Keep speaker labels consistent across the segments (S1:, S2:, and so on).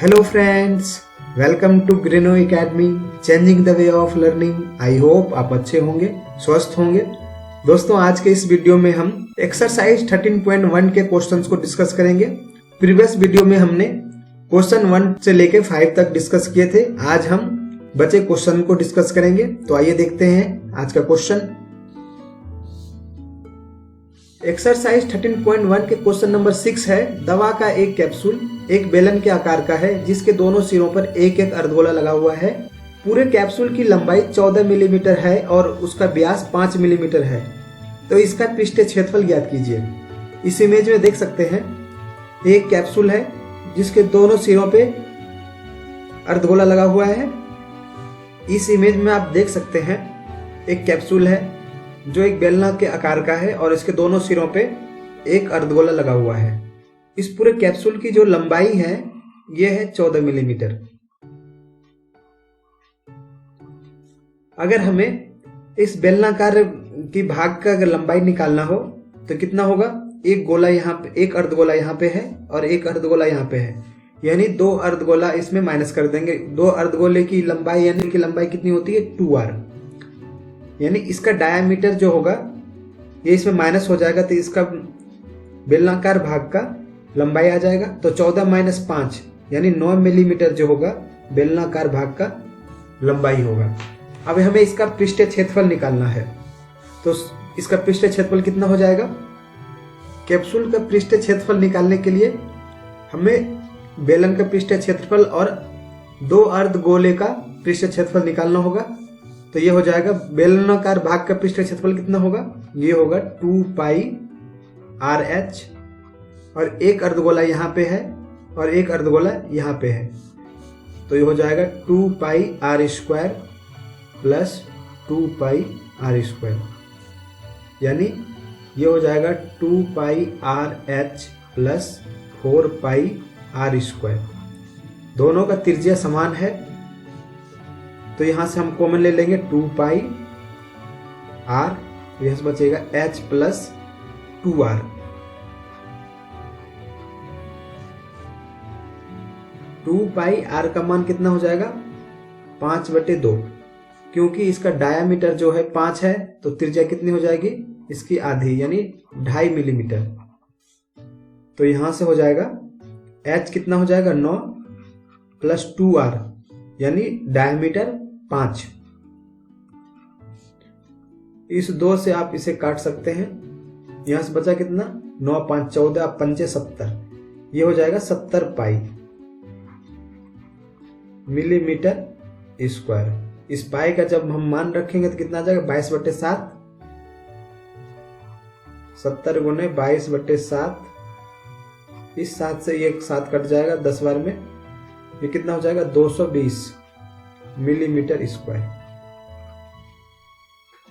S1: Hello friends, welcome to Greeno academy, changing the way of learning. I hope आप अच्छे होंगे, स्वस्थ होंगे। दोस्तों, आज के इस वीडियो में हम एक्सरसाइज 13.1 के क्वेश्चंस को डिस्कस करेंगे। प्रीवियस वीडियो में हमने क्वेश्चन 1 से लेके 5 तक डिस्कस किए थे। आज हम बचे क्वेश्चन को डिस्कस करेंगे। तो आइए देखते हैं आज का क्वेश्चन। एक्सरसाइज 13.1 के क्वेश्चन नंबर 6 है, दवा का एक कैप्सूल एक बेलन के आकार का है जिसके दोनों सिरों पर एक एक अर्धगोला लगा हुआ है। पूरे कैप्सूल की लंबाई 14 मिलीमीटर है और उसका व्यास 5 मिलीमीटर है। तो इसका पृष्ठीय क्षेत्रफल ज्ञात कीजिए। इस इमेज में देख सकते हैं एक कैप्सूल है जिसके दोनों सिरों पे अर्धगोला लगा हुआ है। इस इमेज में आप देख सकते हैं एक कैप्सूल है जो एक बेलना के आकार का है और इसके दोनों सिरों पे एक अर्धगोला लगा हुआ है। इस पूरे कैप्सूल की जो लंबाई है यह है 14 मिलीमीटर। अगर हमें इस बेलनाकार की भाग का अगर लंबाई निकालना हो तो कितना होगा? एक गोला यहाँ पे, एक अर्धगोला यहाँ पे है और एक अर्धगोला यहाँ पे है, यानी 2 अर्धगोला इसमें माइनस कर देंगे। 2 अर्धगोले की लंबाई यानी कि लंबाई कितनी होती है? 2r, यानी इसका डायामीटर जो होगा ये इसमें माइनस हो जाएगा तो इसका बेलनाकार भाग का लंबाई आ जाएगा। तो 14 माइनस 5 यानी 9 मिलीमीटर जो होगा बेलनाकार भाग का लंबाई होगा। अब हमें इसका पृष्ठीय क्षेत्रफल निकालना है। तो इसका पृष्ठीय क्षेत्रफल कितना हो जाएगा? कैप्सूल का पृष्ठीय क्षेत्रफल निकालने के लिए हमें बेलन का पृष्ठीय क्षेत्रफल और 2 अर्धगोले का पृष्ठीय क्षेत्रफल निकालना होगा। तो ये हो जाएगा बेलनाकार भाग का पृष्ठीय क्षेत्रफल कितना होगा? ये होगा 2 पाई RH, और एक अर्धगोला यहाँ पे है और एक अर्धगोला यहाँ पे है। तो ये हो जाएगा 2 पाई R स्क्वायर प्लस 2 पाई R स्क्वायर, यानी ये हो जाएगा 2 पाई RH प्लस 4 पाई R स्क्वायर। दोनों का त्रिज्या समान है तो यहां से हम कॉमन ले लेंगे 2 पाई R, यहां से बचेगा H प्लस 2R। 2 पाई R का मान कितना हो जाएगा? 5/2, क्योंकि इसका डायामीटर जो है 5 है तो त्रिज्या कितनी हो जाएगी? इसकी आधी यानी 2.5 मिलीमीटर। तो यहां से हो जाएगा H कितना हो जाएगा? 9 प्लस 2R यानी डायामीटर 5। इस 2 से आप इसे काट सकते हैं। यहां से बचा कितना? 9 5 14, 5 70, ये हो जाएगा 70 पाई मिलीमीटर स्क्वायर। इस पाई का जब हम मान रखेंगे तो कितना आ जाएगा? 22/7। 70 गुने 22/7, इस 7 से ये 7 कट जाएगा 10 बार में, ये कितना हो जाएगा? 220 मिलीमीटर स्क्वायर।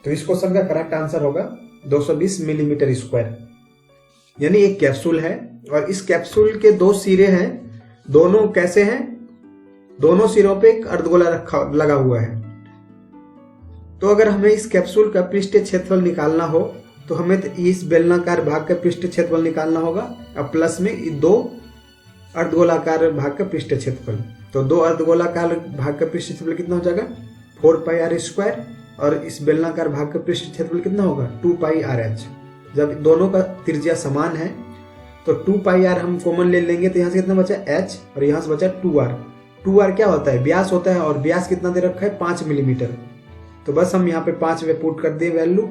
S1: तो इस क्वेश्चन का करेक्ट आंसर होगा 220 मिलीमीटर स्क्वायर। यानी एक कैप्सूल है और इस कैप्सूल के 2 सिरे हैं। दोनों कैसे हैं? दोनों सिरों पे एक अर्धगोला लगा हुआ है। तो अगर हमें इस कैप्सूल का पृष्ठीय क्षेत्रफल निकालना हो तो हमें इस बेलनाकार भाग का पृष्ठीय क्षेत्रफल निकालना होगा और प्लस में 2 अर्धगोलाकार भाग का पृष्ठीय क्षेत्रफल। तो 2 अर्धगोलाकार भाग का पृष्ठीय क्षेत्रफल कितना हो जाएगा? 4 पाई R स्क्वायर, और इस बेलनाकार भाग का पृष्ठीय क्षेत्रफल कितना होगा? 2 पाई RH। जब दोनों का त्रिज्या समान है तो 2 पाई R हम कॉमन ले लेंगे तो यहाँ से कितना बचा? H, और यहाँ से बचा 2R। 2R क्या होता है? व्यास होता है, और व्यास कितना दे रखा है? 5 मिलीमीटर। तो बस हम यहाँ पे 5 में पुट कर दिए वैल्यू।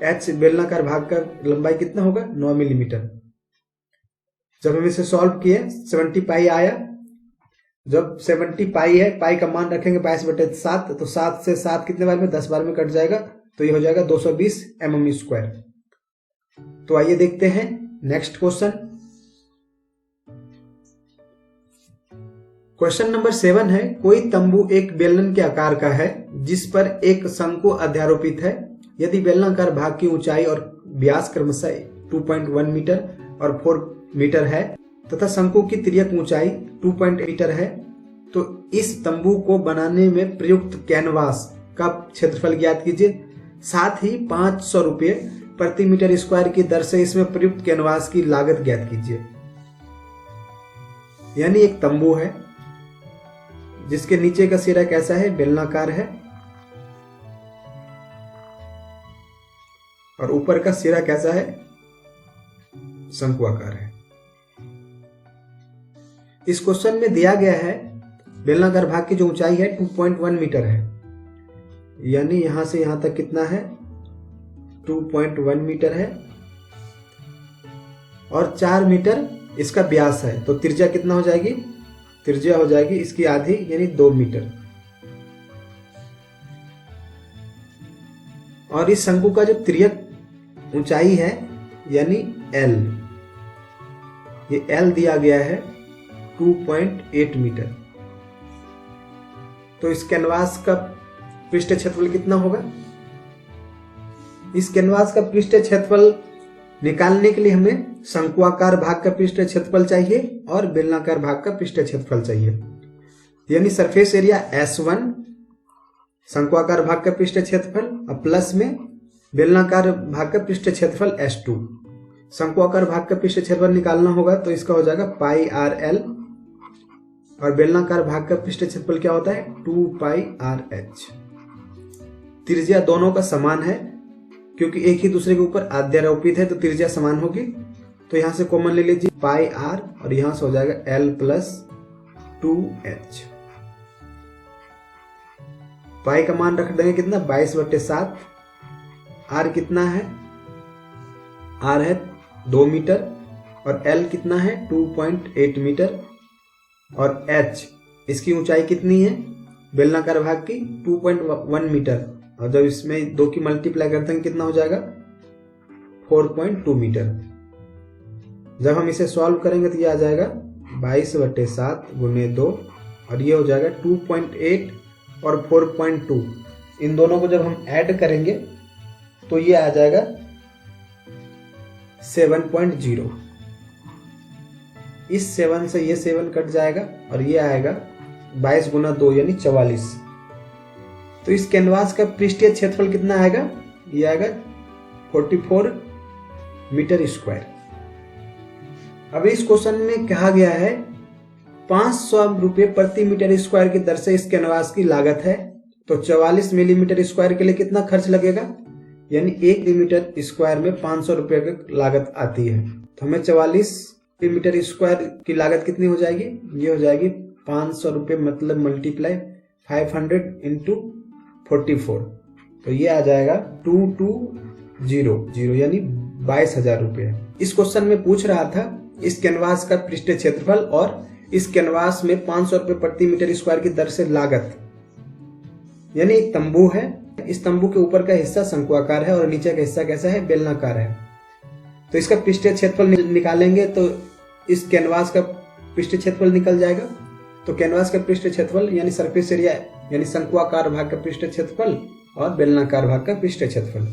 S1: H बेलनाकार भाग का लंबाई कितना होगा? 9 मिलीमीटर। जब हम इसे सॉल्व किए 70 पाई आया। जब 70 पाई है, पाई का मान रखेंगे 22/7, तो 7 से 7 कितने बार में? 10 बार में कट जाएगा, तो ये हो जाएगा 220 mm स्क्वायर। तो आइए देखते हैं नेक्स्ट क्वेश्चन। क्वेश्चन नंबर 7 है, कोई तंबू एक बेलन के आकार का है जिस पर एक शंकु अध्यारोपित है। यदि बेलनाकार भाग की ऊंचाई और व्यास क्रमशः 2.1 मीटर और 4 मीटर है तथा शंकु की तिर्यक ऊंचाई 2.8 मीटर है, तो इस तंबू को बनाने में प्रयुक्त कैनवास का क्षेत्रफल ज्ञात कीजिए। साथ ही 500 रुपये प्रति मीटर स्क्वायर की दर से इसमें प्रयुक्त कैनवास की लागत ज्ञात कीजिए। यानी एक तंबू है जिसके नीचे का सिरा कैसा है, बेलनाकार है, और ऊपर का सिरा कैसा है, शंक्वाकार है। इस क्वेश्चन में दिया गया है बेलनाकार भाग की जो ऊंचाई है 2.1 मीटर है, यानी यहां से यहां तक कितना है, 2.1 मीटर है, और 4 मीटर इसका व्यास है। तो त्रिज्या कितना हो जाएगी, त्रिज्या हो जाएगी इसकी आधी यानी 2 मीटर। और इस शंकु का जो तिर्यक ऊंचाई है यानी L, ये L दिया गया है 2.8 मीटर। तो इस कैनवास का पृष्ठ क्षेत्रफल कितना होगा, इस कैनवास का पृष्ठ क्षेत्रफल निकालने के लिए हमें शंक्वाकार भाग का पृष्ठ क्षेत्रफल चाहिए और बेलनाकार भाग का पृष्ठ क्षेत्रफल चाहिए। यानी सरफेस एरिया S1 शंक्वाकार भाग का पृष्ठ क्षेत्रफल और प्लस में बेलनाकार भाग का पृष्ठ क्षेत्रफल S2। शंक्वाकार भाग का पृष्ठ क्षेत्रफल निकालना होगा तो इसका हो जाएगा पाई आर एल, और बेलनाकार भाग का पृष्ठ क्षेत्रफल क्या होता है, 2 पाई आर एच। त्रिज्या दोनों का समान है क्योंकि एक ही दूसरे के ऊपर अध्यारोपित है, तो त्रिज्या समान होगी। तो यहां से कॉमन ले लीजिए पाई आर, और यहां से हो जाएगा L प्लस 2H। पाई का मान रख देंगे कितना, 22/7। आर कितना है, आर है 2 मीटर, और L कितना है 2.8 मीटर, और H इसकी ऊंचाई कितनी है बेलनाकार भाग की, 2.1 मीटर, और जब इसमें 2 की मल्टीप्लाई करते हैं कितना हो जाएगा, 4.2 मीटर। जब हम इसे सॉल्व करेंगे तो ये आ जाएगा 22/7 गुने 2, और ये हो जाएगा 2.8 और 4.2। इन दोनों को जब हम ऐड करेंगे तो ये आ जाएगा 7.0। इस 7 से ये 7 कट जाएगा और ये आएगा 22 गुना 2 यानी 44। तो इस कैनवास का पृष्ठीय क्षेत्रफल कितना आएगा, ये आएगा 44 मीटर स्क्वायर। अब इस क्वेश्चन में कहा गया है 500 रुपये प्रति मीटर स्क्वायर की दर से इस कैनवास की लागत है। तो 44 मिलीमीटर स्क्वायर के लिए कितना खर्च लगेगा, यानी 1 मिलीमीटर स्क्वायर में 500 रुपये की लागत आती है। तो हमें 44 मिलीमीटर स्क्वायर की लागत कितनी हो जाएगी, ये हो जाएगी 500 रुपये मतलब मल्टीप्लाई 500 इंटू 44, तो ये आ जाएगा 2200 यानी 22,000 रुपये। इस क्वेश्चन में पूछ रहा था इस कैनवास का पृष्ठ क्षेत्रफल और इस कैनवास में 500 रुपये प्रति मीटर स्क्वायर की दर से लागत। यानी एक तंबू है, इस तंबू के ऊपर का हिस्सा शंक्वाकार है और नीचे का हिस्सा कैसा है, बेलनाकार है। तो इसका पृष्ठीय क्षेत्रफल निकालेंगे तो इस कैनवास का पृष्ठ क्षेत्रफल निकल जाएगा। तो कैनवास का पृष्ठ क्षेत्रफल यानी सरफेस एरिया यानी शंक्वाकार भाग का पृष्ठ क्षेत्रफल और बेलनाकार भाग का पृष्ठ क्षेत्रफल।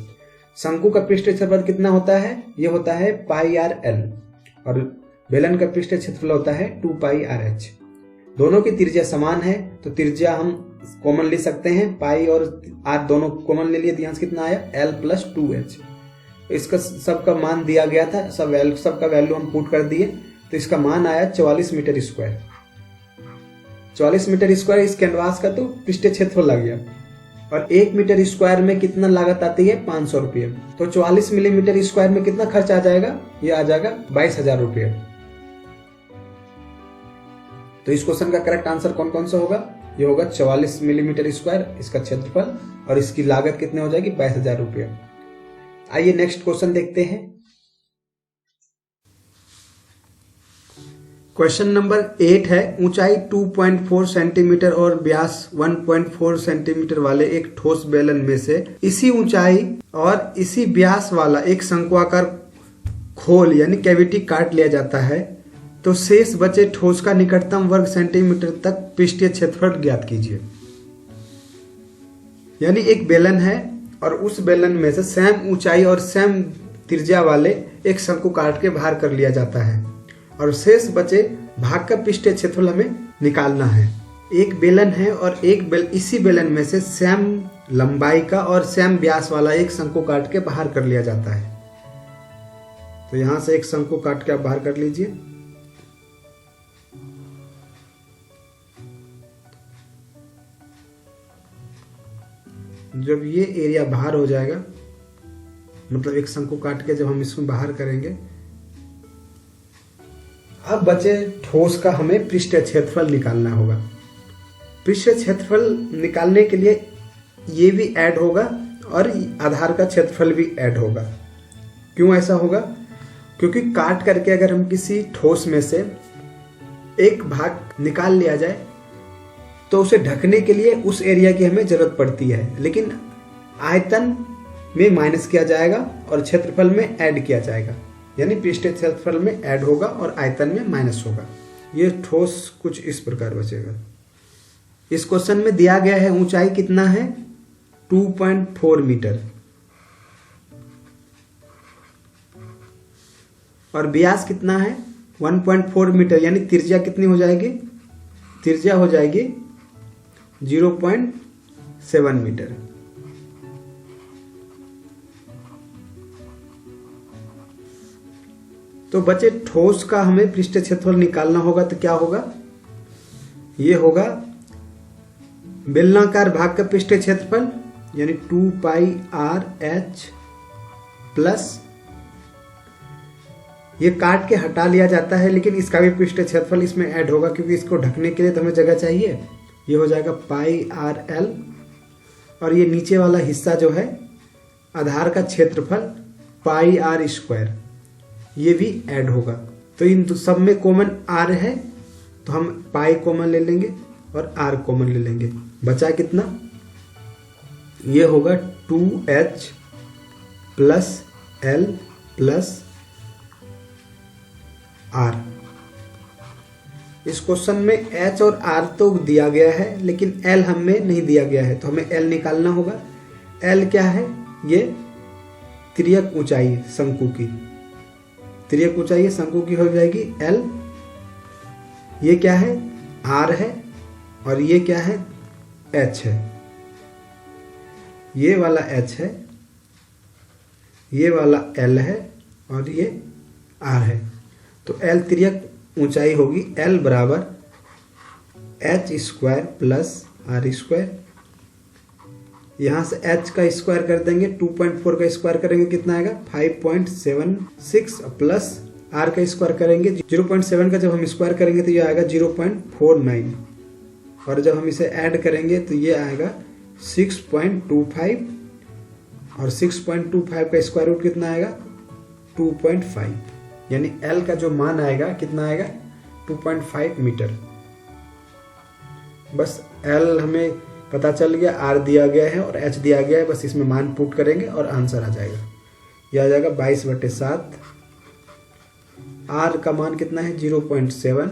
S1: शंकु का पृष्ठ क्षेत्रफल कितना होता है, ये होता है पाई आर एल, और बेलन का पृष्ठ क्षेत्रफल होता है 2 पाई आर एच। दोनों की त्रिज्या समान है तो त्रिज्या हम कॉमन ले सकते हैं, पाई और आर दोनों कॉमन ले लिए तो यहाँ से कितना आया L प्लस 2H। इसका सबका मान दिया गया था, सबका वैल्यू हम पुट कर दिए तो इसका मान आया 44 मीटर स्क्वायर। 44 मीटर स्क्वायर इस कैनवास का तो पृष्ठ क्षेत्रफल लग गया, और 1 मीटर स्क्वायर में कितना लागत आती है, 500 रुपये। तो 44 मिलीमीटर स्क्वायर में कितना खर्च आ जाएगा, ये आ जाएगा 22,000 रुपये। तो इस क्वेश्चन का करेक्ट आंसर कौन कौन सा होगा, ये होगा 44 मिलीमीटर स्क्वायर इसका क्षेत्रफल, और इसकी लागत कितने हो जाएगी, 22,000 रुपये। आइए नेक्स्ट क्वेश्चन देखते हैं। क्वेश्चन नंबर 8 है, ऊंचाई 2.4 सेंटीमीटर और व्यास 1.4 सेंटीमीटर वाले एक ठोस बेलन में से इसी ऊंचाई और इसी व्यास वाला एक शंक्वाकार खोल यानी कैविटी काट लिया जाता है, तो शेष बचे ठोस का निकटतम वर्ग सेंटीमीटर तक पृष्ठीय क्षेत्रफल ज्ञात कीजिए। यानी एक बेलन है और उस बेलन में से सेम ऊंचाई और सेम त्रिज्या वाले एक शंकु काट के बाहर कर लिया जाता है, और शेष बचे भाग का पृष्ठीय क्षेत्रफल हमें निकालना है। एक बेलन है और इसी बेलन में से सेम लंबाई का और सेम व्यास वाला एक शंकु काट के बाहर कर लिया जाता है। तो यहां से एक शंकु काट के आप बाहर कर लीजिए। जब ये एरिया बाहर हो जाएगा, मतलब एक शंकु काट के जब हम इसमें बाहर करेंगे, अब बचे ठोस का हमें पृष्ठीय क्षेत्रफल निकालना होगा। पृष्ठीय क्षेत्रफल निकालने के लिए ये भी ऐड होगा और आधार का क्षेत्रफल भी ऐड होगा। क्यों ऐसा होगा? क्योंकि काट करके अगर हम किसी ठोस में से एक भाग निकाल लिया जाए तो उसे ढकने के लिए उस एरिया की हमें जरूरत पड़ती है, लेकिन आयतन में माइनस किया जाएगा और क्षेत्रफल में ऐड किया जाएगा, यानी पृष्ठीय क्षेत्रफल में ऐड होगा और आयतन में माइनस होगा। ये ठोस कुछ इस प्रकार बचेगा। इस क्वेश्चन में दिया गया है ऊंचाई कितना है, 2.4 मीटर, और व्यास कितना है, 1.4 मीटर, यानी त्रिज्या कितनी हो जाएगी, त्रिज्या हो जाएगी 0.7 मीटर। तो बचे ठोस का हमें पृष्ठीय क्षेत्रफल निकालना होगा, तो क्या होगा, ये होगा बेलनाकार भाग का पृष्ठीय क्षेत्रफल यानी 2πr/h प्लस, ये काट के हटा लिया जाता है लेकिन इसका भी पृष्ठीय क्षेत्रफल इसमें ऐड होगा क्योंकि इसको ढकने के लिए तो हमें जगह चाहिए। ये हो जाएगा πrl, और ये नीचे वाला हिस्सा जो है आधार का क्षेत्रफल πr², ये भी ऐड होगा। तो इन सब में कॉमन r है तो हम पाई कॉमन ले लेंगे और r कॉमन ले लेंगे। बचा कितना, ये होगा 2h plus l plus r। इस क्वेश्चन में h और r तो दिया गया है लेकिन l हमें नहीं दिया गया है, तो हमें l निकालना होगा। l क्या है, ये तिर्यक ऊंचाई शंकु की, तिर्यक ऊंचाई शंकु की हो जाएगी l। ये क्या है, r है, और ये क्या है, h है। ये वाला h है, ये वाला l है, और ये r है। तो l तिर्यक ऊंचाई होगी, l बराबर h² प्लस r²। यहां से h का स्क्वायर कर देंगे, 2.4 का स्क्वायर करेंगे कितना आएगा, 5.76 प्लस r का स्क्वायर करेंगे 0.7 का जब हम स्क्वायर करेंगे तो ये आएगा 0.49, और जब हम इसे ऐड करेंगे तो ये आएगा 6.25, और 6.25 का स्क्वायर रूट कितना आएगा, 2.5, यानी l का जो मान आएगा कितना आएगा, 2.5 मीटर। बस l हमें पता चल गया, r दिया गया है और h दिया गया है, बस इसमें मान पुट करेंगे और आंसर आ जाएगा। यह आ जाएगा 22/7। r का मान कितना है, 0.7।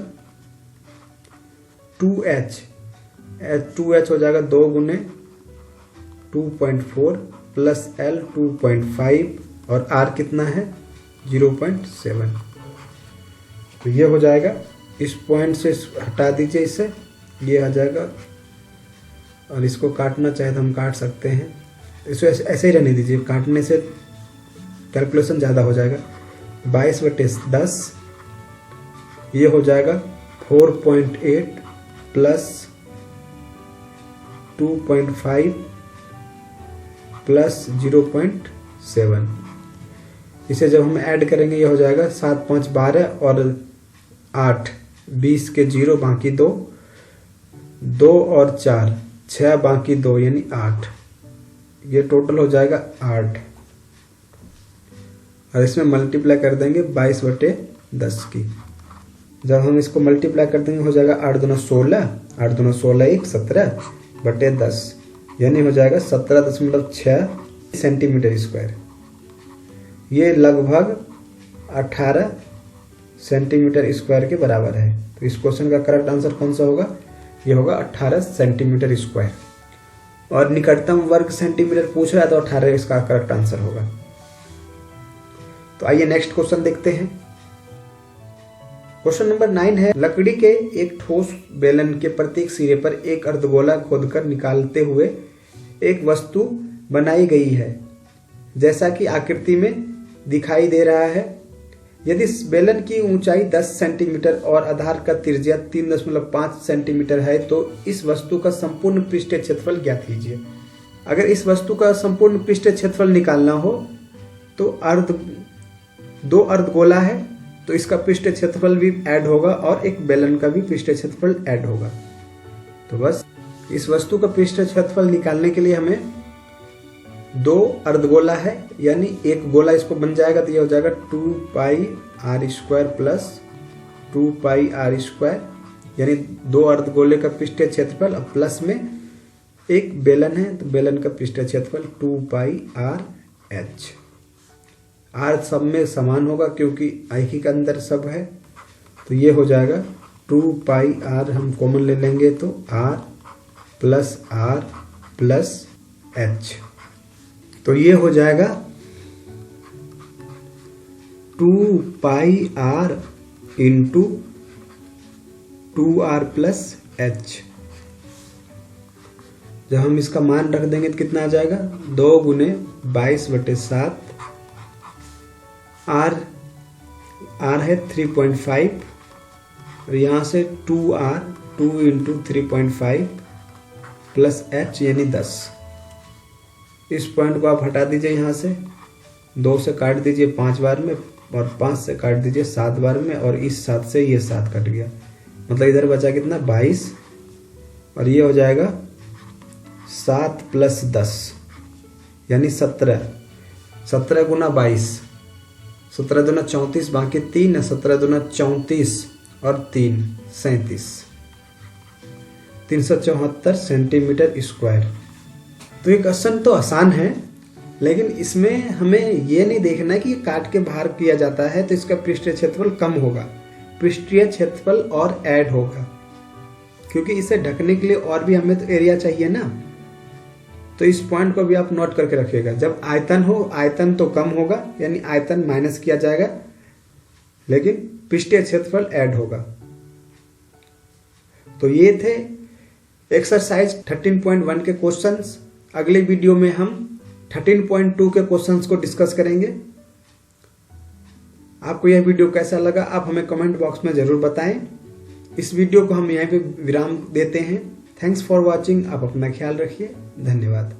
S1: 2h हो जाएगा 2 गुने 2.4 प्लस l 2.5, और r कितना है 0.7। तो ये हो जाएगा, इस पॉइंट से हटा दीजिए इसे, ये आ जाएगा, और इसको काटना चाहे तो हम काट सकते हैं, इसको ऐसे ही रहने दीजिए, काटने से कैलकुलेशन ज़्यादा हो जाएगा। 22/10, ये हो जाएगा 4.8 प्लस 2.5 प्लस 0.7। इसे जब हम ऐड करेंगे ये हो जाएगा 7 5 12 और 8 20 के 0 बाकी 2 2 और 4 6 बाकी 2 यानी 8, ये टोटल हो जाएगा 8, और इसमें मल्टीप्लाई कर देंगे 22/10 की। जब हम इसको मल्टीप्लाई कर देंगे हो जाएगा 8 दूना 16, 8 दूना 16 1 17/10, यानी हो जाएगा 17.6 सेंटीमीटर स्क्वायर। ये लगभग 18 सेंटीमीटर स्क्वायर के बराबर है। तो इस क्वेश्चन का करेक्ट आंसर कौन सा होगा, ये होगा 18 सेंटीमीटर स्क्वायर, और निकटतम वर्ग सेंटीमीटर पूछ रहा है तो 18 इसका करेक्ट आंसर होगा। तो आइए नेक्स्ट क्वेश्चन देखते हैं। क्वेश्चन नंबर 9 है, लकड़ी के एक ठोस बेलन के प्रत्येक सिरे पर एक अर्धगोला खोदकर निकालते हुए एक वस्तु बनाई गई है जैसा कि आकृति में दिखाई दे रहा है। यदि इस बेलन की ऊंचाई 10 सेंटीमीटर और आधार का त्रिज्या 3.5 सेंटीमीटर है तो इस वस्तु का संपूर्ण पृष्ठीय क्षेत्रफल ज्ञात कीजिए। अगर इस वस्तु का संपूर्ण पृष्ठीय क्षेत्रफल निकालना हो तो दो अर्धगोला है तो इसका पृष्ठीय क्षेत्रफल भी ऐड होगा और एक बेलन का भी पृष्ठीय क्षेत्रफल ऐड होगा। तो बस इस वस्तु का पृष्ठीय क्षेत्रफल निकालने के लिए हमें दो अर्धगोला है यानी एक गोला इसको बन जाएगा तो ये हो जाएगा 2πr² प्लस 2πr², यानी दो अर्धगोले का पृष्ठीय क्षेत्रफल और प्लस में एक बेलन है तो बेलन का पृष्ठीय क्षेत्रफल 2πrh। r सब में समान होगा क्योंकि एक ही के अंदर सब है, तो ये हो जाएगा 2πr, हम कॉमन ले लेंगे तो r प्लस h, तो ये हो जाएगा 2πr into 2r plus h। जब हम इसका मान रख देंगे तो कितना आ जाएगा 2 × 22/7, r है 3.5 और यहाँ से 2r 2 × 3.5 प्लस h यानी 10। इस पॉइंट को आप हटा दीजिए, यहाँ से 2 से काट दीजिए 5 बार में और 5 से काट दीजिए 7 बार में और इस 7 से ये 7 कट गया, मतलब इधर बचा कितना 22 और ये हो जाएगा 7 + 10 यानी 17। 17 × 22, 17 दूना 34 बाकी 3, 17 दूना 34 और 3 37, 374 सेंटीमीटर स्क्वायर। तो ये क्वेश्चन तो आसान है लेकिन इसमें हमें ये नहीं देखना है कि ये काट के बाहर किया जाता है तो इसका पृष्ठीय क्षेत्रफल कम होगा, पृष्ठीय क्षेत्रफल और ऐड होगा क्योंकि इसे ढकने के लिए और भी हमें तो एरिया चाहिए ना। तो इस पॉइंट को भी आप नोट करके रखिएगा। जब आयतन हो, आयतन तो कम होगा यानी आयतन माइनस किया जाएगा लेकिन पृष्ठीय क्षेत्रफल ऐड होगा। तो ये थे एक्सरसाइज 13.1 के क्वेश्चंस। अगले वीडियो में हम 13.2 के क्वेश्चंस को डिस्कस करेंगे। आपको यह वीडियो कैसा लगा आप हमें कमेंट बॉक्स में जरूर बताएं। इस वीडियो को हम यहीं पे विराम देते हैं। Thanks for watching. आप अपना ख्याल रखिए। धन्यवाद।